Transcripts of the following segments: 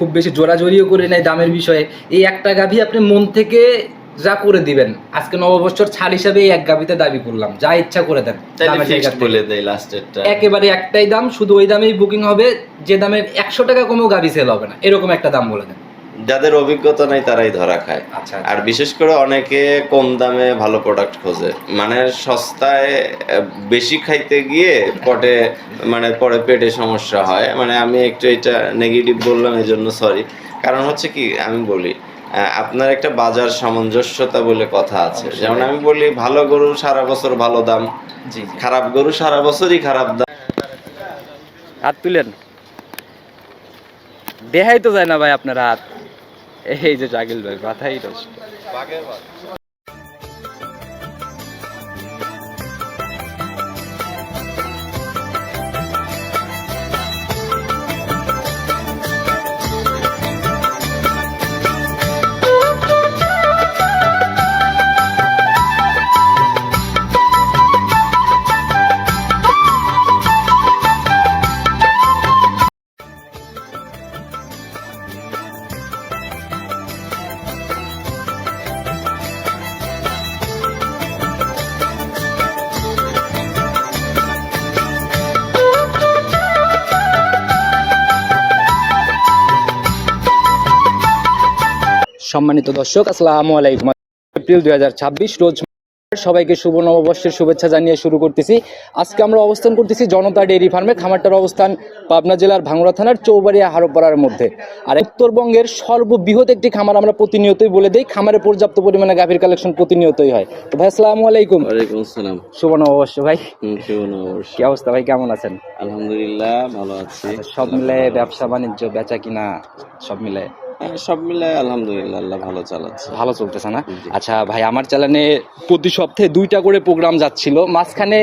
খুব বেশি জোরাজোরিও করে নেয় দামের বিষয়ে। এই একটা গাভী আপনি মন থেকে যা করে দিবেন, আজকে নববর্ষর ছাড় হিসাবে এই এক গাভীতে দাবি করলাম, যা ইচ্ছা করে দেন। দামের জায়গা বলে দেই লাস্টেরটা একেবারে একটাই দাম, শুধু ওই দামেই বুকিং হবে যে দামের 100 টাকা কমেও গাভী সেল হবে না, এরকম একটা দাম বলে দেন। যাদের অভিজ্ঞতা নাই তারাই ধরা খায়। আচ্ছা। আর বিশেষ করে অনেকে কম দামে ভালো প্রোডাক্ট খোঁজে, মানে সস্তায় বেশি খাইতে গিয়ে পরে পেটে সমস্যা হয়। মানে আমি একটু এটা নেগেটিভ বললাম, এই জন্য সরি। কারণ হচ্ছে কি, আমি বলি আপনার একটা বাজার সামঞ্জস্যতা বলে কথা আছে। যেমন আমি বলি, ভালো গরু সারা বছর ভালো দাম, খারাপ গরু সারা বছরই খারাপ দাম। হাত তুলেন, দেখাই তো যায় না ভাই আপনার হাত। এই যে জাগিল ভাই মাথাই নষ্ট। সম্মানিত দর্শক, আসসালামু আলাইকুম। এপ্রিল 2026 রোজ সবাইকে শুভ নববর্ষের শুভেচ্ছা জানিয়ে শুরু করতেছি। আজকে আমরা অবস্থান করতেছি জনতা ডেইরি ফার্মে। খামারটার অবস্থান পাবনা জেলার ভাঙ্গুড়া থানার চৌবাড়িয়া হারোপাড়ার মধ্যে। আর উত্তরবঙ্গের সর্ববৃহৎ একটি খামার, আমরা প্রতিনিয়তই বলে দেই। খামারে পর্যাপ্ত পরিমাণে গাভীর কালেকশন প্রতিনিয়তই হয়। তো ভাই আসসালামু আলাইকুম। ওয়ালাইকুম আসসালাম। শুভ নববর্ষ ভাই। শুভ নববর্ষ। কি অবস্থা ভাই, কেমন আছেন? আলহামদুলিল্লাহ ভালো আছি। সব মিলে ব্যবসা বাণিজ্য বেচা কিনা সব মিলে? সব মিলে আলহামদুলিল্লাহ আল্লাহ ভালো চালাচ্ছে। ভালো চলতেছে না? আচ্ছা ভাই, আমার চ্যানেলে প্রতি সপ্তাহে 2টা করে প্রোগ্রাম যাচ্ছিল। মাঝখানে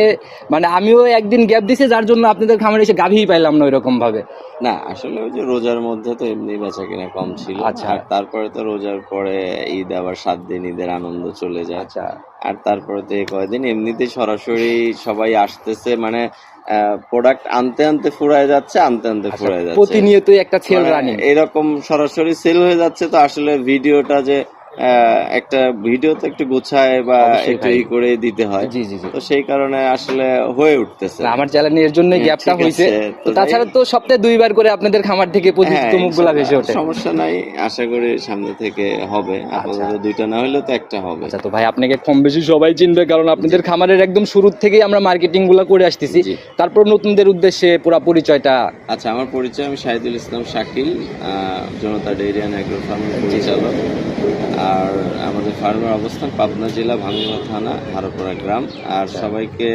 মানে আমিও একদিন গ্যাপ দিছি, যার জন্য আপনাদের খামারে এসে গাভীই পাইলাম না ওইরকম ভাবে। না আসলে ওই যে রোজার মধ্যে তো এমনি বেচা কিনা কম ছিল। আচ্ছা। আর তারপরে তো রোজার পরে ঈদ, আবার 7 দিন ঈদের আনন্দ চলে যায়। আচ্ছা। আর তারপরে তো এই কয়দিন এমনিতেই সরাসরি সবাই আসতেছে, মানে প্রোডাক্ট আনতে আনতে ফুরায় যাচ্ছে, আনতে আনতে ফুরায় যাচ্ছে। প্রতিনিয়তই একটা সেল রানিং এরকম সরাসরি সেল হয়ে যাচ্ছে। তো আসলে ভিডিওটা যে একটা ভিডিও তো একটু গোছায় বা একটু ই করে দিতে হয়। জি জি জি। তো সেই কারণে আসলে হয়ে উঠতেছে। আমার চ্যানেলে এর জন্যই গ্যাপটা হয়েছে। তো তাছাড়া তো সপ্তাহে 2বার করে আপনাদের খামার থেকে পরিচিত মুখগুলা ভেসে ওঠে। সমস্যা নাই, আশা করি সামনে থেকে হবে। আপাতত 2টা না হলেও তো একটা হবে। আচ্ছা, তো ভাই আপনাকে কম বেশি সবাই চিনবে, কারণ আপনাদের খামারের একদম শুরু থেকেই আমরা মার্কেটিং গুলা করে আসতেছি। তারপর নতুনদের উদ্দেশ্যে পুরো পরিচয়টা। আচ্ছা, আমার পরিচয়, আমি শাহিদুল ইসলাম শাকিল, জনতা ডেইরি অ্যান্ড এগ্রো ফার্মের পরিচালক। আর আমাদের ফার্মের অবস্থান পাবনা জেলা ভাঙ্গুড়া থানা হারোপাড়া গ্রাম। আর সবাইকে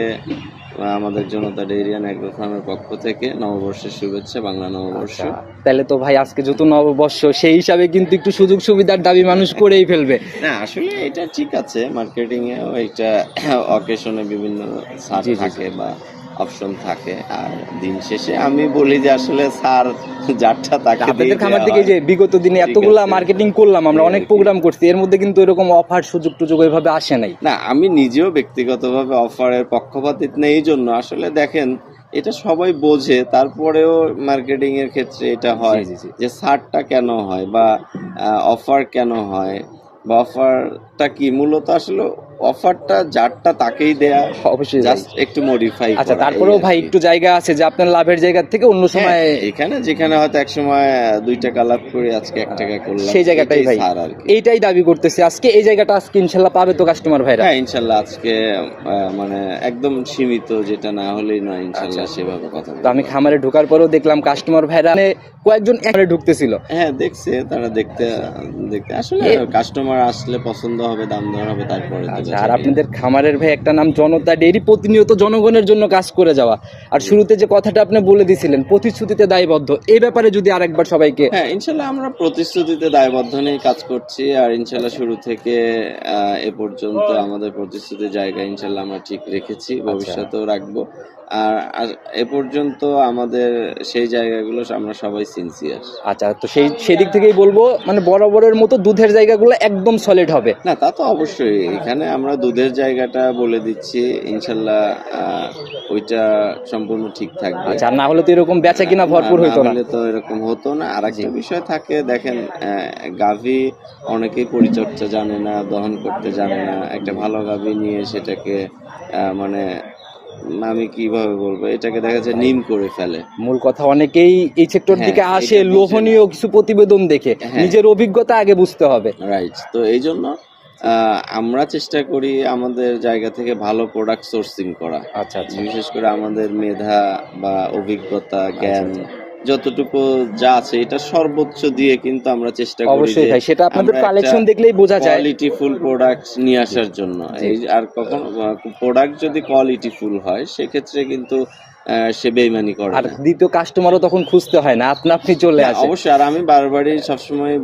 আমাদের জনতা ডেইরি অ্যান্ড এগ্রো ফার্মের পক্ষ থেকে নববর্ষের শুভেচ্ছা, বাংলা নববর্ষ। তাহলে তো ভাই আজকে যেহেতু নববর্ষ, সেই হিসাবে কিন্তু একটু সুযোগ সুবিধার দাবি মানুষ করেই ফেলবে। না আসলে এটা ঠিক আছে, মার্কেটিং এ এটা অকেশনে বিভিন্ন ছাড় থাকে বা অপশন থাকে। আর দিন শেষে আমি বলি যে আসলে স্যার যারটা তাকে আপনাদের খামার থেকে যে বিগত দিনে এতগুলা মার্কেটিং করলাম, আমরা অনেক প্রোগ্রাম করছি, এর মধ্যে কিন্তু এরকম অফার সুযোগ টুযোগ ওইভাবে আসে নাই। না, আমি নিজেও ব্যক্তিগতভাবে অফারের পক্ষপাতিত্ব নেই। এই জন্য আসলে দেখেন, এটা সবাই বোঝে, তারপরেও মার্কেটিং এর ক্ষেত্রে এটা হয় যে ছাড়টা কেন হয় বা অফার কেন হয় বা অফারটা কি মূলত আসলে অফারটা যারটা তাকেই দেয়া, অবশ্যই জাস্ট একটু মডিফাই। আচ্ছা, তারপরেও ভাই একটু জায়গা আছে যে আপনার লাভের জায়গা থেকে অন্য সময় এখানে যেখানে হয়তো এক সময় 2 টাকা লাভ করে আজকে 1 টাকা করলাম, সেই জায়গাটাই ভাই এইটাই দাবি করতেছি আজকে। এই জায়গাটা আজকে ইনশাআল্লাহ পাবে তো কাস্টমার ভাইরা? হ্যাঁ ইনশাআল্লাহ আজকে মানে একদম সীমিত, যেটা না হলেই নয় ইনশাআল্লাহ সেভাবে কথা বলবো। তো আমি খামারে ঢোকার পরেও দেখলাম কাস্টমার ভাইরা কয়েকজন একবারে ঢুকতেছিল। হ্যাঁ দেখছে, তারা দেখতে আসলে কাস্টমার আসলে পছন্দ হবে, দাম দর হবে, তারপরে। আর আপনাদের খামারের ভাই একটা নাম জনতা ডেইরি, প্রতিনিয়ত জনগণের জন্য কাজ করে যাওয়া। আর শুরুতে যে কথাটা আপনি বলে দিয়েছিলেন প্রতিশ্রুতিতে দায়বদ্ধ, এই ব্যাপারে যদি আরেকবার সবাইকে। হ্যাঁ ইনশাআল্লাহ আমরা প্রতিশ্রুতিতে দায়বদ্ধ নিয়ে কাজ করছি। আর ইনশাআল্লাহ শুরু থেকে এ পর্যন্ত আমাদের প্রতিশ্রুতির জায়গা ইনশাআল্লাহ আমরা ঠিক রেখেছি, ভবিষ্যতেও রাখবো। আর এ পর্যন্ত আমাদের সেই জায়গাগুলো আমরা সবাই সিনসিয়ার। আচ্ছা, তো সেই দিক থেকেই বলবো মানে বরাবরের মতো দুধের জায়গাগুলো একদম সলিড হবে। না তা তো অবশ্যই, এখানে আমরা দুধের জায়গাটা বলে দিচ্ছি, ইনশাল্লাহ ওইটা সম্পূর্ণ ঠিক থাকবে। আচ্ছা, না হলে তো এরকম বেচা কিনা ভরপুর হইতো না। হলে তো এরকম হতো না। আর একটা বিষয় থাকে, দেখেন গাভী অনেকেই পরিচর্যা জানে না, দহন করতে জানে না। একটা ভালো গাভী নিয়ে সেটাকে মানে আমি কিভাবে বলবো, এটাকে দেখা যাচ্ছে নিম করে ফেলে। মূল কথা, অনেকেই এই সেক্টর দিকে আসে এটা বুঝে লোভনীয় কিছু প্রতিবেদন দেখে, নিজের অভিজ্ঞতা আগে বুঝতে হবে। রাইট। তো এই জন্য আমরা চেষ্টা করি আমাদের জায়গা থেকে ভালো প্রোডাক্ট সোর্সিং করা। আচ্ছা আচ্ছা, বিশেষ করে আমাদের মেধা বা অভিজ্ঞতা, জ্ঞান যতটুকু যা আছে এটা সর্বোচ্চ দিয়ে কিন্তু আমরা চেষ্টা করি অবশ্যই ভাই, সেটা আপনাদের কালেকশন দেখলেই বোঝা যায়। কোয়ালিটিফুল প্রোডাক্ট নিয়ে আসার জন্য। এই আর কখন প্রোডাক্ট যদি কোয়ালিটিফুল হয় সেক্ষেত্রে কিন্তু সে বেইমানি করে আর না। দ্বিতীয় কাস্টমারও তখন খুঁজতে হয় না, আপনি চলে আসে। অবশ্যই। আর আমি বারবারই সবসময়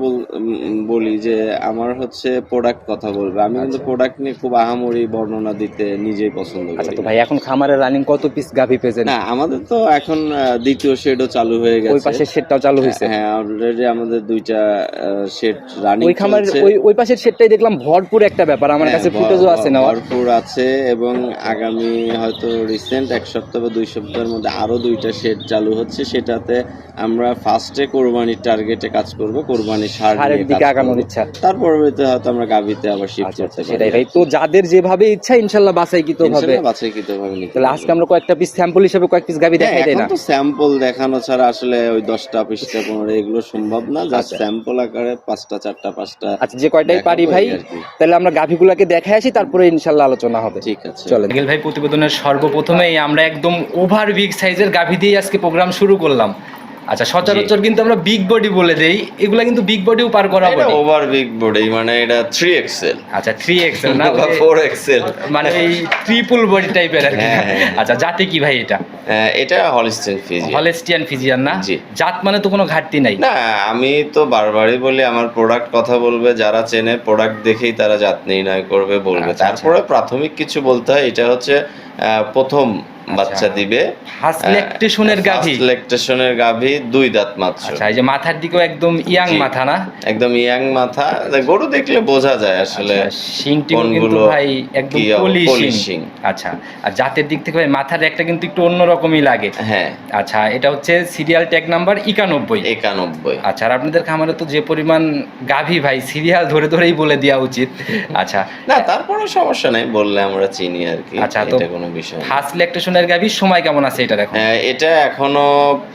বলি যে আমার হচ্ছে প্রোডাক্ট কথা বলবে। আমি কিন্তু প্রোডাক্ট নিয়ে খুব আহামরি বর্ণনা দিতে নিজেই পছন্দ আচ্ছা, করি। তো ভাই এখন খামারে রানিং কত পিস গাভী পেয়েছেন? না, আমাদের তো এখন দ্বিতীয় শেডও চালু হয়ে গেছে। ওই পাশের শেডটাও চালু হয়েছে? হ্যাঁ, অলরেডি আমাদের 2টা শেড রানিং। ওই খামারের ওই পাশের শেডটাই দেখলাম ভরপুর একটা ব্যাপার, আমার কাছে ফুটেজও আছে না? ভরপুর আছে, এবং আগামী হয়তো রিসেন্ট 1 সপ্তাহ বা 2 সপ্তাহের মধ্যে আরো 2টা শেড চালু হচ্ছে। সেটাতে আমরা ফার্স্টে কোরবানির টার্গেটে কাজ করব, কোরবানির ষাঁড়ের দিকে আগানোর ইচ্ছা। তার পরবর্তীতে হয়তো আমরা গাভীতে আবার শিফট করতে পারি। সেটাই ভাই, তো যাদের যেভাবে ইচ্ছা ইনশাআল্লাহ বাছাইকৃতভাবে নিতে। তাহলে আজকে আমরা কয়েকটা পিস স্যাম্পল হিসেবে কয়েক পিস গাভী দেখাই দেই না? তো স্যাম্পল দেখানো ছাড়া আসলে ওই 10টা 20টা 15 এগুলো সম্ভব না। জাস্ট স্যাম্পল আকারে 5টা 4টা 5টা, আচ্ছা যে কয়টাই পারি ভাই। তাহলে আমরা গাভীগুলোকে দেখাই আসি, তারপরে ইনশাআল্লাহ আলোচনা হবে। ঠিক আছে, চলেন। গেল ভাই, প্রতিবেদনের সর্বপ্রথমেই আমরা একদম ওভার বিগ সাইজের গাভী দিয়ে আজকে প্রোগ্রাম শুরু করলাম। আচ্ছা, সচরাচর কিন্তু আমরা বিগ বডি বলে দেই, এগুলা কিন্তু বিগ বডিও পার করা বডি। এটা ওভার বিগ বডি, মানে এটা 3XL। আচ্ছা, 3XL না 4XL, মানে এই ট্রিপল বডি টাইপের আর কি। আচ্ছা, জাতে কি ভাই এটা? এটা হলস্টিয়ান ফ্রিজিয়ান। হলস্টিয়ান ফ্রিজিয়ান না? জি। জাত মানে তো কোনো ঘাটতি নাই। না, আমি তো বারবারই বলি আমার প্রোডাক্ট কথা বলবে, যারা চেনে প্রোডাক্ট দেখেই তারা জাত নির্ণয় করবে বলবে। তারপরে প্রাথমিক কিছু বলতে হয়। এটা হচ্ছে প্রথম বাচ্চা দিবে, ফার্স্ট ল্যাকটেশনের গাভী। ফার্স্ট ল্যাকটেশনের গাভী, 2 দাঁত মাত্র। আচ্ছা, এই যে মাথার দিকেও একদম ইয়াং মাথা না? একদম ইয়াং মাথা, গরু দেখলে বোঝা যায় আসলে। শিংটি কিন্তু ভাই একদম পলিশিং। আচ্ছা, আর জাতের দিক থেকে ভাই মাথার একটা কিন্তু একটু অন্যরকমই লাগে। হ্যাঁ। আচ্ছা, এটা হচ্ছে সিরিয়াল ট্যাগ নাম্বার 91। আচ্ছা, আর আপনাদের খামারে তো যে পরিমাণ গাভী ভাই, সিরিয়াল ধরে ধরেই বলে দেওয়া উচিত। আচ্ছা, না তারপরে সমস্যা নাই, বললে আমরা চিনি আর কি। আচ্ছা, এটা কোনো বিষয় না। ফার্স্ট ল্যাকটেশনের গাভীর সময় কেমন আছে এটা দেখো? এটা এখনো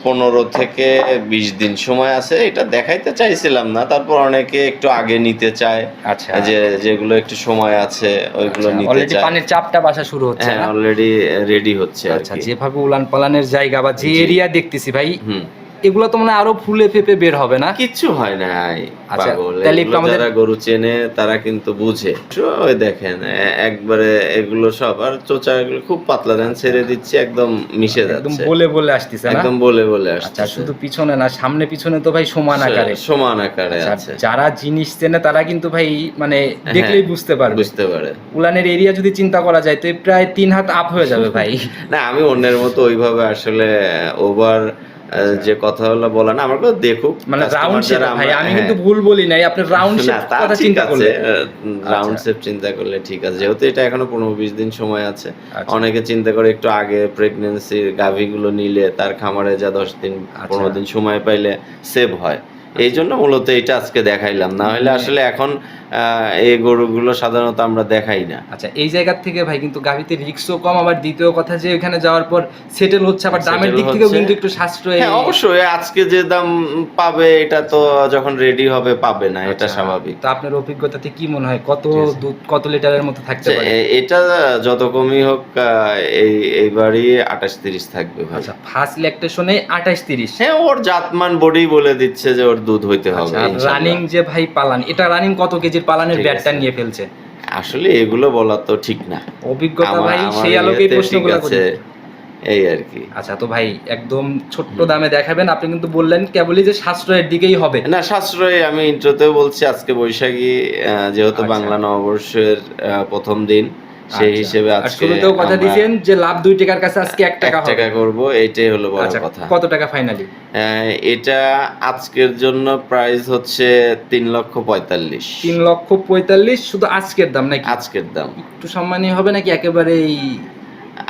15 থেকে 20 দিন সময় আছে। এটা দেখাইতে চাইছিলাম না, তারপর অনেকে একটু আগে নিতে চায়। আচ্ছা, যেগুলো একটু সময় আছে ওইগুলো নিতে অলরেডি চায়। পানির চাপটা বাসা শুরু হচ্ছে না? অলরেডি রেডি হচ্ছে। আচ্ছা, যেভাবে উলান পালানের জায়গা বা যে এরিয়া দেখতেছি ভাই, হুম, এগুলো তো মানে আরো ফুলে ফেপে বের হবে না? কিচ্ছু হয় না। আচ্ছা, তাহলে যারা গরু চেনে তারা কিন্তু বুঝে। ওই দেখেন একবারে এগুলো সব, আর চোচা এগুলো খুব পাতলা দেন, ছেড়ে দিচ্ছে একদম মিশে যাচ্ছে, একদম বলে বলে আসতেছে না? একদম বলে বলে আসছে। আচ্ছা, শুধু পিছনে না, সামনে পিছনে তো ভাই সমান আকারে আছে। যারা জিনিস চেনে তারা কিন্তু ভাই মানে দেখলেই বুঝতে পারে। উলানের এরিয়া যদি চিন্তা করা যায় তো প্রায় 3 হাত আপ হয়ে যাবে ভাই। না, আমি অন্যের মতো ওইভাবে আসলে ওভার যে কথা হলো বলা না, আমার কথা দেখুক মানে রাউন্ড শেপ ভাই, আমি কিন্তু ভুল বলি নাই, আপনি রাউন্ড শেপ কথা চিন্তা করলে, রাউন্ড শেপ চিন্তা করলে ঠিক আছে। যেহেতু এটা এখনো 15-20 দিন সময় আছে, অনেকে চিন্তা করে একটু আগে প্রেগন্যান্সি গাভীগুলো নিলে তার খামারে যা 10 দিন 15 দিন সময় পাইলে সেভ হয়। এই জন্য মূলত এটা আজকে দেখাইলাম, না হলে আসলে এখন এই গরুগুলো সাধারণত আমরা দেখাই না। আচ্ছা, এই জায়গা থেকে ভাই কিন্তু গাভীতে রিস্কও কম, আবার দ্বিতীয় কথা যে এখানে যাওয়ার পর সেটেল হচ্ছে, আবার দামের দিক থেকেও কিন্তু একটু সাশ্রয়। হ্যাঁ, অবশ্যই আজকে যে দাম পাবে এটা তো যখন রেডি হবে পাবে না, এটা স্বাভাবিক। তো আপনার অভিজ্ঞতাতে কি মনে হয় কত দুধ, কত লিটারের মতো থাকতে পারে? এটা যত কমই হোক এইবারই 28-30 থাকবে ভাই। আচ্ছা, ফার্স্ট ল্যাকটেশনে 28-30? হ্যাঁ, ওর জাতমান বডি বলে দিচ্ছে যে ওর দুধ হইতে হবে। রানিং যে ভাই পালান, এটা রানিং কত কেজির পালানের ব্যাটটা নিয়ে ফেলছে? আসলে এগুলো বলা তো ঠিক না, অভিজ্ঞতা ভাই সেই আলোকেই প্রশ্নগুলো করছে এই আর কি। আচ্ছা, তো ভাই একদম ছোট্ট দামে দেখাবেন, আপনি কিন্তু বললেন কেবলই যে সাশ্রয়ের দিকেই হবে না। সাশ্রয় আমি ইন্ট্রোতেও বলছি, আজকে বৈশাখী যেহেতু বাংলা নববর্ষের প্রথম দিন, সেই হিসেবে আর আজকে শুরুতেও কথা আমরা দিয়েছেন যে লাভ 2 টাকার কাছে আজকে 1 টাকা 1 টাকা হবে। করব, এইটাই হলো বড় আচ্ছা, কথা। কত টাকা ফাইনালি? এটা আজকের জন্য প্রাইস হচ্ছে 3,45,000। 3,45,000 শুধু আজকের দাম নাকি? আজকের দাম একটু সম্মানী হবে নাকি একেবারেই?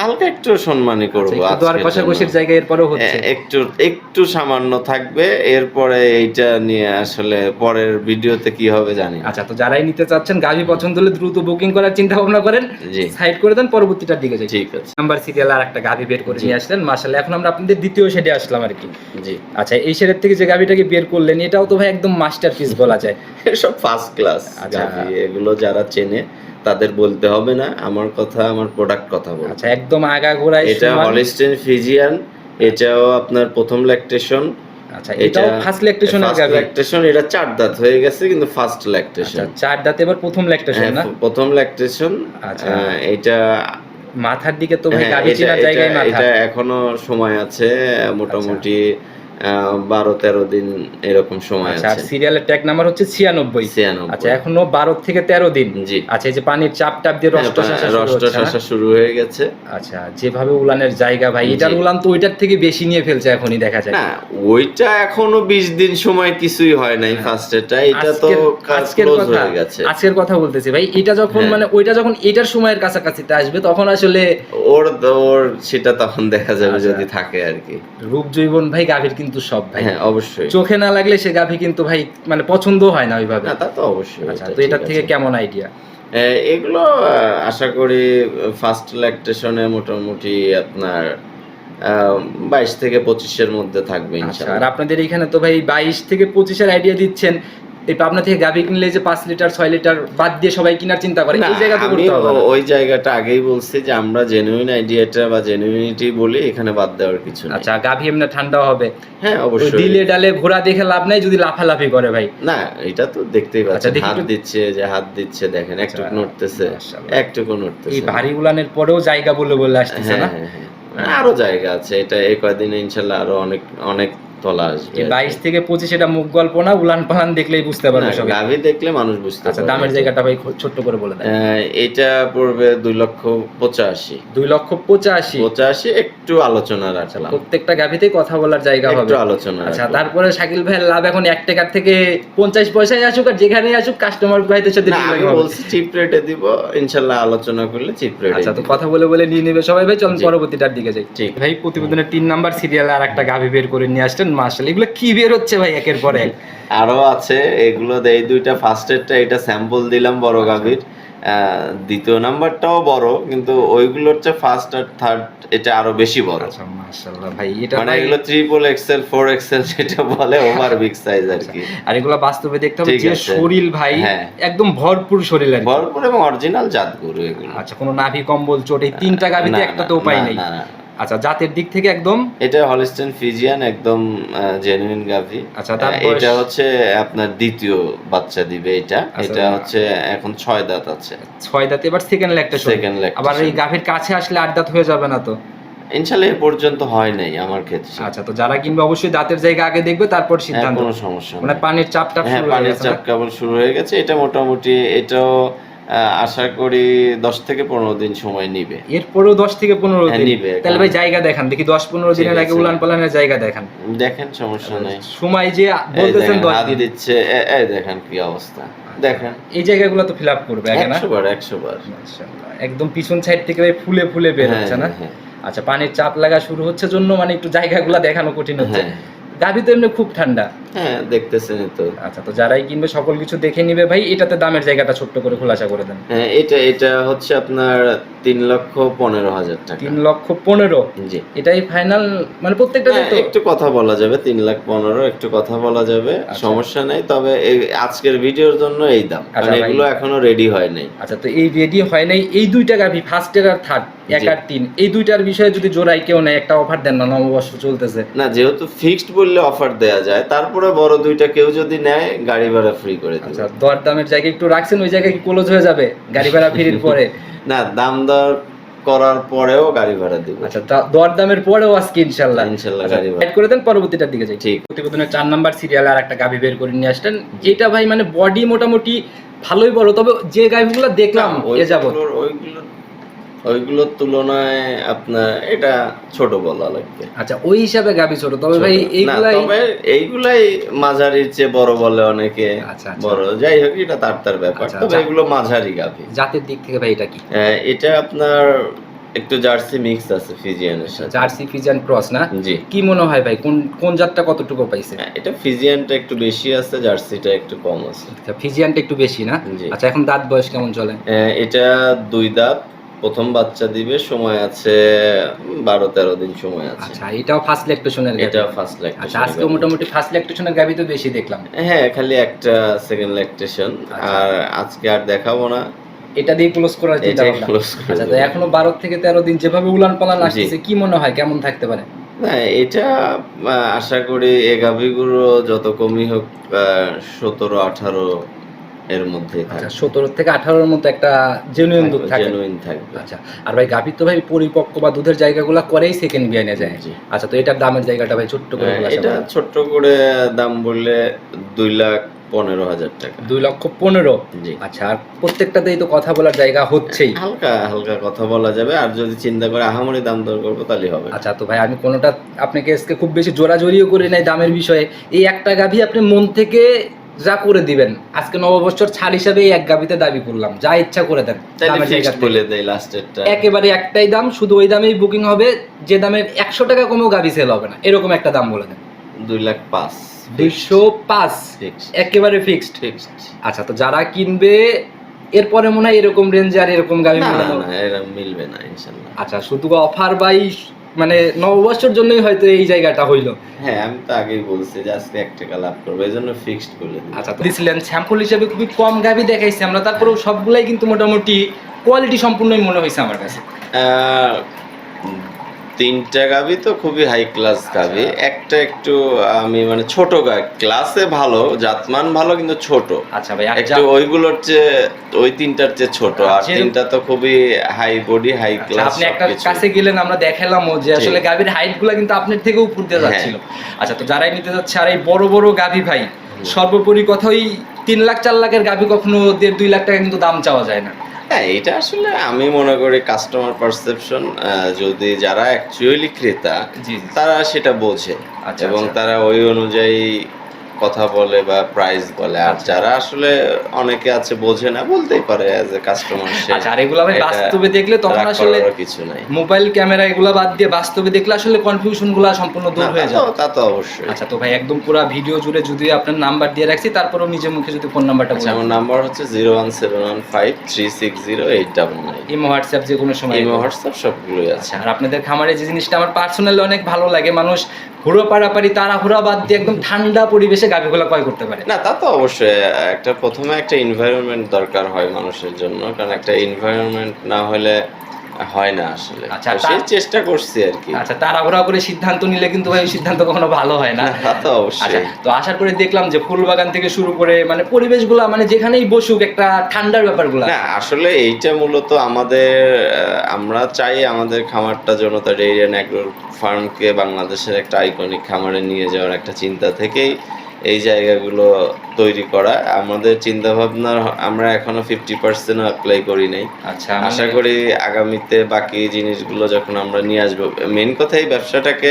হালকা একটু সম্মানী করব একটু দর আজকের কষাকষির জন্য। জায়গায় এরপরেও হচ্ছে। একটু একটু সামান্য থাকবে, এরপরে এইটা নিয়ে আসলে পরের ভিডিওতে কি হবে জানি না। আচ্ছা, তো যারাই নিতে চাচ্ছেন গাভী পছন্দ হলে দ্রুত বুকিং করার চিন্তা ভাবনা করেন, জি সাইড করে দেন, পরবর্তীটার দিকে যাই। ঠিক আছে। নাম্বার সিরিয়াল আর একটা গাভী বের করে জি। নিয়ে আসলেন, মাশাআল্লাহ। এখন আমরা আপনাদের দ্বিতীয় শেডে আসলাম আর কি। জি আচ্ছা, এই শেডের থেকে যে গাভীটাকে বের করলেন এটাও তো ভাই একদম মাস্টারপিস বলা যায়। সব ফার্স্ট ক্লাস আচ্ছা। গাভি, এগুলো যারা চেনে তাদের বলতে হবে না, আমার কথা আমার প্রোডাক্ট কথা বলবো। আচ্ছা, একদম আগাগোড়ায় এটা সমান। হলিস্টিন ফিজিয়ান, এটাও আপনার প্রথম ল্যাকটেশন। আচ্ছা, এটাও ফার্স্ট ল্যাকটেশনের গাভী। ল্যাকটেশন, এটা 4 দাঁত হয়ে গেছে কিন্তু ফার্স্ট আচ্ছা, ল্যাকটেশন। 4 দাঁতে এবার প্রথম ল্যাকটেশন না? প্রথম ল্যাকটেশন। আচ্ছা। এটা মাথার দিকে তো ভাই হ্যাঁ, গাভী চেনার জায়গায় মাথা। এটা এখনো সময় আছে, মোটামুটি 12-13 দিন এরকম সময় আচ্ছা, আর আছে। সিরিয়ালের ট্যাগ নাম্বার হচ্ছে 96। 96। আচ্ছা, এখনো 12 থেকে 13 দিন। জি। আচ্ছা, এই যে পানির চাপ টাপ দিয়ে রষ্ট শাসা শুরু হয়ে গেছে। আচ্ছা, যেভাবে উলানের জায়গা ভাই, এটার জি। উলান তো ওইটার থেকে বেশি নিয়ে ফেলছে এখনই দেখা যায়। না, ওইটা এখনো 20 দিন সময় কিছুই হয় নাই ফার্স্টেরটা, এটা তো আজকের ক্লোজ কথা, হয়ে গেছে। আজকের কথা বলতেছি ভাই। এটা যখন হ্যাঁ। মানে ওইটা যখন এটার সময়ের কাছাকাছিতে আসবে তখন আসলে ওর সেটা তখন দেখা যাবে আচ্ছা। যদি থাকে আর কি। রূপ জৈবন ভাই গাভীর কিন্তু সব ভাই। হ্যাঁ অবশ্যই। চোখে না লাগলে সে গাভী কিন্তু ভাই মানে পছন্দ হয় না ওইভাবে। না তা তো অবশ্যই। আচ্ছা, এটা তো এটার ঠিক থেকে আছে। কেমন আইডিয়া? এগুলো আশা করি ফার্স্ট ল্যাকটেশনে মোটামুটি আপনার 22 থেকে 25-এর মধ্যে থাকবে আচ্ছা, আর ইনশাআল্লাহ। আপনাদের এখানে তো ভাই 22 থেকে 25-এর আইডিয়া দিচ্ছেন। এই পাবনা থেকে গাভী কিনলে যে 5 লিটার 6 লিটার বাদ দিয়ে সবাই কেনার চিন্তা করে, না, এই জায়গা তো আমি করতে হবে না। ওই জায়গাটা আগেই বলছি যে আমরা জেনুইন আইডিয়াটা বা জেনুইনিটি বলি, এখানে বাদ দেওয়ার কিছু নেই। আচ্ছা, গাভী এমনি ঠান্ডা হবে। হ্যাঁ ওই অবশ্যই। দিলে ডালে ঘোড়া দেখে লাভ নাই যদি লাফালাফি করে ভাই। না, এটা তো দেখতেই আচ্ছা, পাচ্ছেন, দেখি হাত একটু। দিচ্ছে, যে হাত দিচ্ছে দেখেন, একটু আচ্ছা, নড়তেছে, মাশাআল্লাহ। একটুকু নড়তেছে। এই ভারী উলানের পরেও জায়গা বলে বলে আসতেছে হ্যাঁ না? হ্যাঁ হ্যাঁ, আরো জায়গা আছে, এটা এই কয়দিনে ইনশাল্লাহ আরো অনেক অনেক তলা আসবে। এই 22 থেকে 25 এটা মুখ গল্প না, উলান পালান দেখলেই বুঝতে পারবে সবাই। গাভী দেখলে মানুষ বুঝতে আচ্ছা, পারবে। দামের জায়গাটা ভাই ছোট্ট করে বলে দেন। এটা পড়বে 2,85,000। 2,85,000। একটু আলোচনা রাখলাম, প্রত্যেকটা গাভীতেই কথা বলার জায়গা হবে। একটু আলোচনা আচ্ছা, রাখলাম। তারপরে শাকিল ভাইয়ের লাভ এখন 1 টাকার থেকে 50 পয়সায় আসুক আর যেখানেই আসুক কাস্টমার ভাইদের সাথে না, deal আমি হবে। বলছি চিপ রেটে দিব ইনশাল্লাহ, আলোচনা করলে চিপ রেটে। আচ্ছা, তো কথা বলে বলে নিয়ে নেবে সবাই ভাই। চলুন জি। পরবর্তীটার দিকে যাই। ঠিক। ভাই, প্রতিবেদনের 3 নাম্বার সিরিয়ালে আর একটা গাভী বের করে নিয়ে আসলেন, মাশাআল্লাহ। এগুলো কি বের হচ্ছে ভাই একের পর এক? আরো আছে এগুলো, এই দুইটা ফার্স্টেরটা এটা স্যাম্পল দিলাম বড় গাভীর। দ্বিতীয় নাম্বারটাও বড়, কিন্তু ওইগুলোর চেয়ে ফার্স্ট আর থার্ড এটা আরো বেশি বড়। আচ্ছা, মাশাআল্লাহ ভাই। এটা মানে ভাই, এগুলো ট্রিপল এক্সেল 4XL যেটা বলে, ওভার বিগ সাইজ আর কি। আর এগুলো বাস্তবে দেখতে হবে ঠিক যে আছে। শরীর ভাই হ্যাঁ। একদম ভরপুর শরীর আর কি। ভরপুর এবং অরিজিনাল জাত গরু এগুলো। আচ্ছা, কোনো নাভি কম্বল চোট এই 3টা গাভীতে না, একটাতেও পাই না, নাই। না, না। আচ্ছা, জাতের দিক থেকে একদম। এটা হলিস্টিন ফিজিয়ান, একদম জেনুইন গাভী। আচ্ছা, তার বয়স? এটা হচ্ছে আপনার দ্বিতীয় বাচ্চা দিবে এটা। আচ্ছা, এটা হচ্ছে এখন 6 দাঁত আছে। 6 দাঁতে এবার সেকেন্ড ল্যাকটেশন। Second lactation। আবার এই গাভীর কাছে আসলে 8 দাঁত হয়ে যাবে না তো? ইনশাআল্লাহ এ পর্যন্ত হয় নাই আমার ক্ষেত্রে। আচ্ছা, তো যারা কিনবে অবশ্যই দাঁতের জায়গা আগে দেখবে, তারপর হ্যাঁ, সিদ্ধান্ত। কোনো সমস্যা মানে নেই। পানির চাপটা হ্যাঁ, শুরু হয়ে পানির গেছে চাপ না? কেবল শুরু হয়ে গেছে। এটা মোটামুটি এটাও আশা করি 10 থেকে 15 দিন সময় নিবে। এরপরেও 10 থেকে 15 হ্যাঁ, দিন। নিবে। তাহলে ভাই জায়গা দেখান দেখি, 10-15 ঠিক দিনের আগে আছে। উলান পালানের জায়গা দেখান। দেখেন, সমস্যা নাই। সময় যে এই বলতেছেন দেখেন, 10 হাত দিন। দিচ্ছে, এই দেখেন কি অবস্থা, দেখেন। এই জায়গাগুলো তো ফিল আপ করবে আগে না? 100 বার 100 বার। মাশাআল্লাহ, একদম পিছন সাইড থেকে ভাই ফুলে ফুলে বের হ্যাঁ, হচ্ছে না? হ্যাঁ, আচ্ছা, পানির চাপ লাগা শুরু হচ্ছে জন্য মানে একটু জায়গাগুলো দেখানো কঠিন হচ্ছে। হ্যাঁ। গাভী তো এমনি খুব ঠান্ডা। হ্যাঁ, দেখতেছেনই তো। আচ্ছা, তো যারাই কিনবে সকল কিছু দেখে নিবে ভাই। এটাতে দামের জায়গাটা ছোট্ট করে খোলাসা করে দেন। হ্যাঁ, এটা হচ্ছে আপনার 3,15,000 টাকা। 3,15,000। জি। এটাই ফাইনাল মানে প্রত্যেকটা হ্যাঁ, তো? একটু কথা বলা যাবে, 3,15,000 একটু কথা বলা যাবে, আচ্ছা। সমস্যা নাই। তবে আজকের ভিডিওর জন্য এই দাম, আচ্ছা কারণ ভাই। এগুলো এখনো রেডি হয় নাই। আচ্ছা, তো এই রেডি হয় নাই এই দুইটা গাভী, ফার্স্টের আর থার্ড, 1 জি। আর 3, এই দুইটার বিষয়ে যদি জোড়াই কেউ নেয় একটা অফার দেন না, নববর্ষ চলতেছে। না, যেহেতু ফিক্সড বললে অফার দেয়া যায়, তারপরে বড় দুইটা কেউ যদি নেয় গাড়ি ভাড়া ফ্রি করে দেব। আচ্ছা, দর দামের জায়গায় একটু রাখছেন, ওই জায়গায় কি ক্লোজ হয়ে যাবে গাড়ি ভাড়া ফিরির পরে? না, দাম দর করার পরেও গাড়ি ভাড়া দিব। আচ্ছা, দর দামের পরেও আজকে ইনশাআল্লাহ। ইনশাআল্লাহ আচ্ছা, গাড়ি ভাড়া। অ্যাড করে দেন, পরবর্তীটার দিকে যাই। ঠিক। প্রতিবেদনের 4 নাম্বার সিরিয়ালে আর একটা গাভী বের করে নিয়ে আসলেন। এটা ভাই মানে বডি মোটামুটি ভালোই বড়, তবে যে গাভীগুলো দেখলাম এ যাবত ওইগুলো ওইগুলোর তুলনায় আপনার এটা ছোট বলা লাগবে। আচ্ছা, ওই হিসাবে গাভী ছোট, তবে ছোট। ভাই না, এইগুলাই তবে এইগুলাই মাঝারির চেয়ে বড় বলে অনেকে। আচ্ছা, আচ্ছা। বড় যাই হোক, এটা তার ব্যাপার। আচ্ছা, তবে এগুলো মাঝারি গাভী। জাতের দিক থেকে ভাই এটা কি? এটা আপনার একটু জার্সি মিক্স আছে ফিজিয়ানের সাথে। জার্সি ফিজিয়ান ক্রস না? জি। কি মনে হয় ভাই কোন কোন জাতটা কতটুকু পাইছে? এটা ফিজিয়ানটা একটু বেশি আছে, জার্সিটা একটু কম আছে। আচ্ছা, ফিজিয়ানটা একটু বেশি না? জি। আচ্ছা, এখন দাঁত বয়স কেমন চলে? এটা 2 দাঁত, প্রথম বাচ্চা দিবে, সময় আছে 12-13 দিন সময় আছে। আচ্ছা, এটাও ফার্স্ট ল্যাকটেশনের গাভী? এটা ফার্স্ট ল্যাকটেশন। আচ্ছা, আজকে মোটামুটি ফার্স্ট ল্যাকটেশনের গাভী তো বেশি দেখলাম। হ্যাঁ, খালি একটা সেকেন্ড ল্যাকটেশন। আচ্ছা। আর আজকে আর দেখাবো না, এটা দিয়ে ক্লোজ করার চিন্তা এটাই ভাবনা? close করে আচ্ছা, তো দেবো। এখনো 12 থেকে 13 দিন যেভাবে উলান পালান জি। আসতেছে, কি মনে হয় কেমন থাকতে পারে? না, এটা আশা করি এই গাভীগুলো যত কমই হোক 17-18 এর মধ্যেই আচ্ছা, থাকবে। 17 থেকে 18 এর মতো একটা জেনুইন দুধ থাকে। জেনুইন থাকবে। আচ্ছা, আর ভাই গাভীর তো ভাই পরিপক্ক বা দুধের জায়গাগুলো করেই সেকেন্ড বিয়ানে যায়। জি। আচ্ছা, তো এটার দামের জায়গাটা ভাই ছোট্ট করে বলা এটা যাবে? ছোট্ট করে দাম বললে 2,15,000 টাকা। 2,15,000। জি। আচ্ছা, আর প্রত্যেকটাতেই তো কথা বলার জায়গা হচ্ছেই। হালকা হালকা কথা বলা যাবে, আর যদি চিন্তা করে আহামরি দাম দর করবো তাহলে হবে। আচ্ছা, তো ভাই আমি কোনোটা আপনাকে আজকে খুব বেশি জোরাজোরিও করি নাই দামের বিষয়ে। এই একটা গাভী আপনি মন থেকে যা করে দিবেন, আজকে নববর্ষর ছাড় হিসাবে এই এক গাভীতে দাবি করলাম, যা ইচ্ছা করে দেন তাহলে দামের জায়গা ফিক্সড থেকে। বলে দেই লাস্টেরটা। একেবারে একটাই দাম, শুধু ওই দামেই বুকিং হবে, যে দামের 100 টাকা কমেও গাভী সেল হবে না, এরকম একটা দাম বলে দেন। 2,05,000 205 ফিক্সড। একেবারে ফিক্সড। ফিক্সড। আচ্ছা, তো যারা কিনবে এরপরে মনে হয় এরকম রেঞ্জে আর এরকম গাভী না মিলে না না। না, এরা মিলবে না ইনশাআল্লাহ। আচ্ছা, শুধু অফার বাই মানে নববর্ষের জন্যই হয়তো এই জায়গাটা হইলো। হ্যাঁ, আমি তো আগেই বলছি যে আজকে 1 টাকা লাভ করবো, এই জন্য ফিক্সড বলে দিই। আচ্ছা, তো দিছিলেন স্যাম্পল হিসেবে খুবই কম গাভী দেখাইছি আমরা, তারপরেও সবগুলাই কিন্তু মোটামুটি কোয়ালিটি সম্পূর্ণই মনে হয়েছে আমার কাছে। 3টা গাভী তো খুবই হাই ক্লাস গাভী, একটা একটু আমি মানে ছোট ক্লাসে ভালো, জাতমান ভালো কিন্তু ছোট। আচ্ছা ভাই, আর একটু ওইগুলোর চেয়ে ওই 3টার চেয়ে ছোট, আর 3টা তো খুবই হাই বডি হাই ক্লাস। আপনি একটা কাছে গেলেন, আমরা দেখালামও যে আসলে গাভীর হাইট গুলা কিন্তু আপনার থেকেও উপর দিয়ে যাচ্ছিল। আচ্ছা, তো যারাই নিতে যাচ্ছে আর এই বড় বড় গাভী ভাই, সর্বোপরি কথা ওই 3 লাখ 4 লাখের গাভী কখনো 1.5-2 লাখ টাকা কিন্তু দাম চাওয়া যায় না। হ্যাঁ, এটা আসলে আমি মনে করি কাস্টমার পারসেপশন, যদি যারা অ্যাকচুয়ালি ক্রেতা জি, তারা সেটা বোঝে আচ্ছা, এবং আচ্ছা। তারা ওই অনুযায়ী কথা বলে বা প্রাইস বলে। আর যারা আসলে অনেকে আছে বোঝে না, বলতেই পারে অ্যাজ এ কাস্টমার। আচ্ছা, আর এগুলা ভাই বাস্তবে দেখলে তখন আসলে কিছু নাই, মোবাইল ক্যামেরা এগুলা বাদ দিয়ে বাস্তবে দেখলে আসলে কনফিউশন গুলা সম্পূর্ণ দূর হয়ে যায়। তা তো অবশ্যই। আচ্ছা, তো ভাই একদম পুরো ভিডিও জুড়ে যদি আপনার নাম্বার দিয়ে রাখছি, তারপরেও নিজের মুখে যদি ফোন নাম্বারটা আচ্ছা, আমার নাম্বার হচ্ছে 01715360899। ইমো হোয়াটসঅ্যাপ যে কোনো সময়। ইমো হোয়াটসঅ্যাপ সবগুলোই আছে। আচ্ছা, আর আপনাদের খামারে যে জিনিসটা আমার পার্সোনালি অনেক ভালো লাগে, মানুষ হুড়ো পাড়াপাড়ি তাড়াহুড়া বাদ দিয়ে একদম ঠান্ডা পরিবেশে গাভীগুলো ক্রয় করতে পারে। না, তা তো অবশ্যই। প্রথমে একটা এনভায়রনমেন্ট দরকার হয় মানুষের জন্য, কারণ একটা এনভায়রনমেন্ট না হলে হয় না আসলে। আচ্ছা, তো সেই চেষ্টা করছি আর কি। আচ্ছা, তাড়াহুড়া করে সিদ্ধান্ত নিলে কিন্তু ভাই সিদ্ধান্ত কখনো ভালো হয় না। তা তো আচ্ছা, অবশ্যই। তো আসার পরে দেখলাম যে ফুল বাগান থেকে শুরু করে মানে পরিবেশগুলো মানে যেখানেই বসুক একটা ঠান্ডার ব্যাপারগুলো। না, আসলে এইটা মূলত আমাদের আমরা চাই আমাদের খামারটা জনতা ডেইরি অ্যান্ড অ্যাগ্রো ফার্মকে বাংলাদেশের একটা আইকনিক খামারে নিয়ে যাওয়ার একটা চিন্তা থেকেই এই জায়গাগুলো তৈরি করা। আমাদের চিন্তা ভাবনা আমরা এখনো 50% অ্যাপ্লাই করি নাই। আচ্ছা, আশা করি আগামীতে বাকি জিনিসগুলো যখন আমরা নিয়ে আসবো, মেন কথা এই ব্যবসাটাকে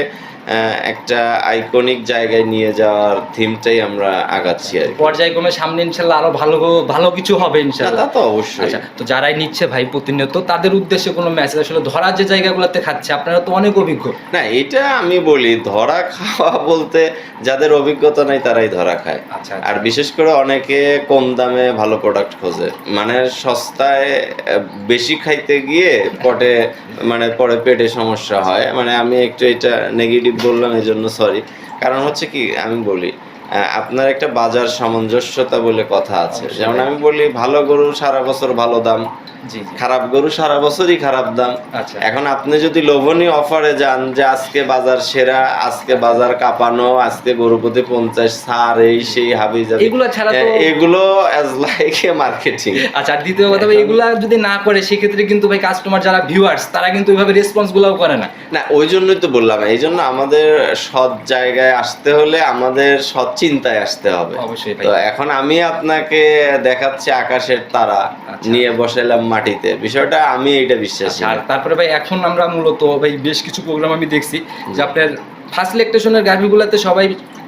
একটা আইকনিক জায়গায় নিয়ে যাওয়ার থিমটাই আমরা আগাচ্ছি আর কি। পর্যায়ক্রমে সামনে ইনশাল্লাহ আরো ভালো ভালো কিছু হবে ইনশাল্লাহ। তা তো অবশ্যই। আচ্ছা, তো যারাই নিচ্ছে ভাই প্রতিনিয়ত তাদের উদ্দেশ্যে কোনো মেসেজ, আসলে ধরার যে জায়গাগুলোতে খাচ্ছে আপনারা তো অনেক অভিজ্ঞ। না, এটা আমি বলি ধরা খাওয়া বলতে যাদের অভিজ্ঞতা নাই তারাই ধরা খায়। আচ্ছা, আর বিশেষ করে অনেকে কম দামে ভালো প্রোডাক্ট খোঁজে, মানে সস্তায় বেশি খাইতে গিয়ে পরে পেটে সমস্যা হয়। মানে আমি একটু এটা নেগেটিভ বললাম, এই জন্য সরি। কারণ হচ্ছে কি, আমি বলি আপনার একটা বাজার সামঞ্জস্যতা বলে কথা আছে। যেমন আমি বলি ভালো গরু সারা বছর ভালো দাম, জি, খারাপ গরু সারা বছরই খারাপ দাম। আচ্ছা, এখন আপনি যদি লোভনীয় অফারে যান যে আজকে বাজার সেরা, আজকে বাজার কাঁপানো, আজকে গরু প্রতি 50 ছাড়, এই সেই হাবি যাবে, এগুলো ছাড়া তো এগুলো অ্যাজ লাইক এ মার্কেটিং। আচ্ছা, আর দ্বিতীয় কথা ভাই, এগুলা যদি না করে সেক্ষেত্রে কিন্তু ভাই কাস্টমার যারা ভিউয়ার্স তারা কিন্তু ওইভাবে রেসপন্স গুলাও করে না। না, ওই জন্যই তো বললাম, এই জন্য আমাদের সৎ জায়গায় আসতে হলে আমাদের সৎ চিন্তায় আসতে হবে। অবশ্যই ভাই। তো এখন আমি আপনাকে দেখাচ্ছি আকাশের তারা, আচ্ছা। নিয়ে বসাইলাম মাটিতে, বিষয়টা আমি এটা বিশ্বাসী আচ্ছা, আর না। তারপরে ভাই এখন আমরা মূলত ভাই বেশ কিছু প্রোগ্রাম আমি দেখছি যে আপনার ফার্স্ট ল্যাকটেশনের গাভীগুলোতে সবাই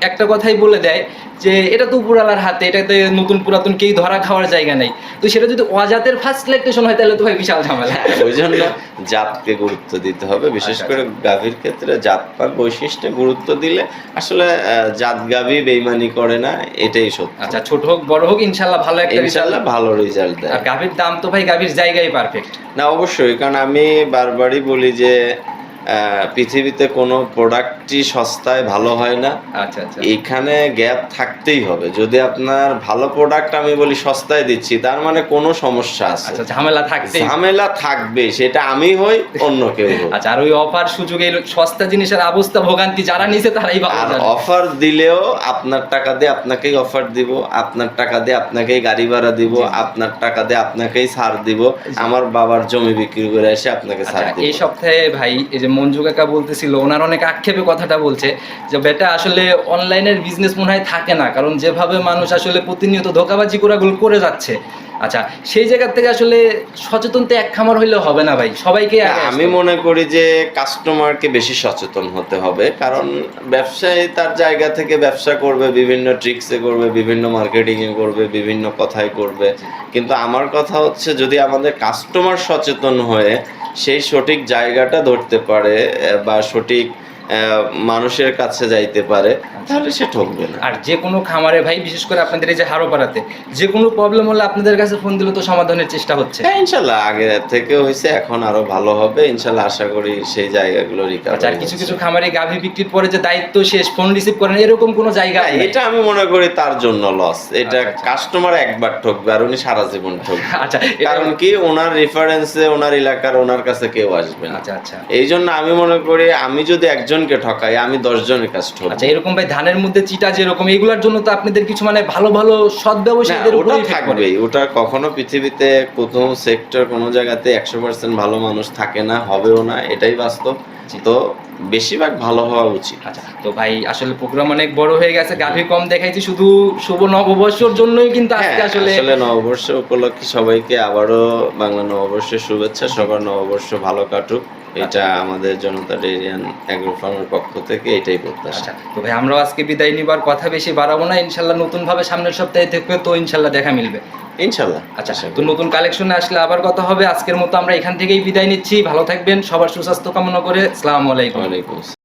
একটা কথাই বলে দেয় যে এটা তো উপরালার হাতে, এটাতে নতুন পুরাতন কেউ ধরা খাওয়ার জায়গা নেই। তো সেটা যদি অজাতের ফার্স্ট ল্যাকটেশন হয় তাহলে তো ভাই বিশাল ঝামেলা। ওই জন্য জাতকে গুরুত্ব দিতে হবে, বিশেষ আচ্ছা, করে গাভীর ক্ষেত্রে জাতপাত বৈশিষ্ট্যে গুরুত্ব দিলে আসলে জাত গাভী বেইমানি করে না, এটাই সত্য। আচ্ছা, ছোট হোক বড় হোক ইনশাল্লাহ ভালো একটা রেজাল্ট। ইনশাআল্লাহ ভালো রেজাল্ট দেয়। আর গাভীর দাম তো ভাই গাভীর জায়গায় পারফেক্ট। না অবশ্যই, কারণ আমি বারবারই বলি যে পৃথিবীতে কোনো প্রোডাক্টই সস্তায় ভালো হয় না। আচ্ছা আচ্ছা এখানে গ্যাপ থাকতেই হবে। যদি আপনার ভালো প্রোডাক্ট আমি বলি সস্তায় দিচ্ছি, তার মানে কোনো সমস্যা আছে, আচ্ছা, ঝামেলা থাকছে। ঝামেলা থাকবে, সেটা আমি হই অন্য কেউ হোক। আচ্ছা, আর ওই অফার সুযোগে সস্তা জিনিসের অবস্থা ভোগান্তি যারা নিছে তারাই ভালো আর জানে। অফার দিলেও আপনার টাকা দিয়ে আপনাকেই অফার দিব, আপনার টাকা দিয়ে আপনাকেই গাড়ি ভাড়া দিব, আপনার টাকা দিয়ে আপনাকেই ছাড় দিব, আমার বাবার জমি বিক্রি করে এসে আপনাকে ছাড় আচ্ছা, দিব। এই সপ্তাহে ভাই এই যে মঞ্জু কাকা বলতেছিল, ওনার অনেক আক্ষেপে কথাটা বলছে যে বেটা আসলে অনলাইনের বিজনেস মনে হয় থাকে না, কারণ যেভাবে মানুষ আসলে প্রতিনিয়ত ধোঁকাবাজি করে যাচ্ছে। আচ্ছা, সেই জায়গা থেকে আসলে সচেতন তো এক খামার হইলেও হবে না ভাই, সবাইকে আগে আমি মনে করি যে কাস্টমারকে বেশি সচেতন হতে হবে, কারণ ব্যবসায়ী তার জায়গা থেকে ব্যবসা করবে, বিভিন্ন ট্রিক্সে করবে, বিভিন্ন মার্কেটিংয়ে করবে, বিভিন্ন কথাই করবে, কিন্তু আমার কথা হচ্ছে যদি আমাদের কাস্টমার সচেতন হয়ে সেই সঠিক জায়গাটা ধরতে পারে বা সঠিক মানুষের কাছে যাইতে পারে, তাহলে সে ঠকবে না। আর যে কোনো খামারে ভাই, বিশেষ করে আপনাদের এই যে হারোপাড়াতে যে কোনো প্রবলেম হলে আপনাদের কাছে ফোন দিলে তো সমাধানের চেষ্টা হচ্ছে। হ্যাঁ ইনশাল্লাহ, আগে থেকে হয়েছে, এখন আরো ভালো হবে ইনশাল্লাহ, আশা করি সেই জায়গাগুলো রিকভার। আচ্ছা, আর কিছু কিছু খামারে গাভী বিক্রির পরে যে দায়িত্ব শেষ, ফোন রিসিভ করেন, এরকম কোনো জায়গা নেই। এটা আমি মনে করি তার জন্য লস। এটা আচ্ছা, আচ্ছা। কাস্টমার একবার ঠকবে আর উনি সারা জীবন ঠকবে। আচ্ছা, কারণ কি, ওনার রেফারেন্সে ওনার এলাকার ওনার কাছে কেউ আসবে না। আচ্ছা আচ্ছা এই জন্য আমি মনে করি আমি যদি একজনকে ঠকাই, আমি 10 জনের কাছে ঠকবো। আচ্ছা, এরকম ভাই ধানের মধ্যে চিটা যেরকম, এগুলোর জন্য তো আপনাদের কিছু মানে ভালো ভালো সৎ না, ব্যবসায়ীদের ওটা উপরেই থাকবে। থাকবেই। ওটা কখনো পৃথিবীতে প্রথম সেক্টর কোনো জায়গাতে 100% ভালো মানুষ থাকে না, হবেও না, এটাই বাস্তব। তো বেশিরভাগ ভালো হওয়া উচিত। আচ্ছা, তো ভাই আসলে প্রোগ্রাম অনেক বড় হয়ে গেছে, গাভী কম দেখাইছি, শুধু শুভ নববর্ষর জন্যই কিন্তু আজকে হ্যাঁ, আসলে আসলে নববর্ষ উপলক্ষে সবাইকে আবারও বাংলা নববর্ষের শুভেচ্ছা। সবার নববর্ষ ভালো কাটুক, এটা আমাদের জনতা ডেইরিয়ান অ্যাগ্রো ফার্মের পক্ষ থেকে এটাই প্রত্যাশা। আচ্ছা, তো ভাই আমরাও আজকে বিদায় নিবার, কথা বেশি বাড়াবো না, ইনশাল্লাহ নতুন ভাবে সামনের সপ্তাহে থেকে তো ইনশাল্লাহ দেখা মিলবে। ইনশাল্লাহ। আচ্ছা, তো নতুন কালেকশনে আসলে আবার কথা হবে। আজকের মতো আমরা এখান থেকেই বিদায় নিচ্ছি, ভালো থাকবেন, সবার সুস্বাস্থ্য কামনা করে। আসসালামু আলাইকুম। ওয়ালাইকুম আসসালাম।